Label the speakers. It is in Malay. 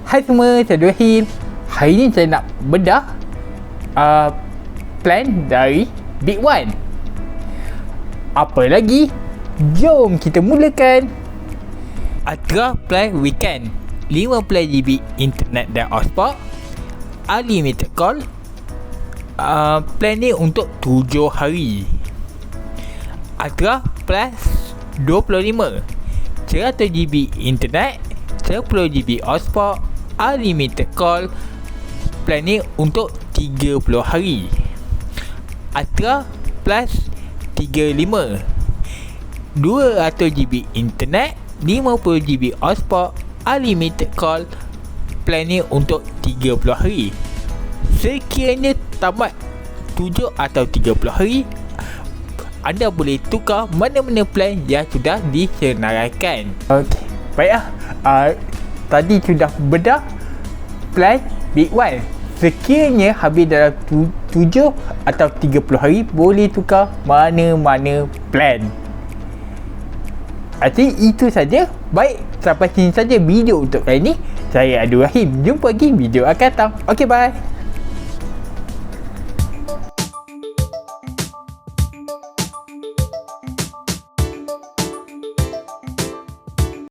Speaker 1: Hai semua, saya Rahim. Hari ni saya nak bedah plan dari Big One. Apa lagi? Jom kita mulakan. Ultra Plan Weekend, 50GB internet dan hotspot, unlimited call. Plan ni untuk 7 hari. Ultra Plus 25, 100GB internet, 10GB hotspot, unlimited call. Plan ni untuk 30 hari. Ultra Plus 35, 200GB internet, 50GB hotspot, unlimited call. Plan ni untuk 30 hari. Sekiranya tamat 7 atau 30 hari, anda boleh tukar mana-mana plan yang sudah disenaraikan. Okey, baiklah. Tadi sudah bedah plan Big One. Sekiranya habis dalam 7 atau 30 hari, boleh tukar mana-mana plan. I think itu saja. Baik, sampai sini saja video untuk kali ini. Saya Abdul Rahim. Jumpa lagi video akan datang. Okey, bye.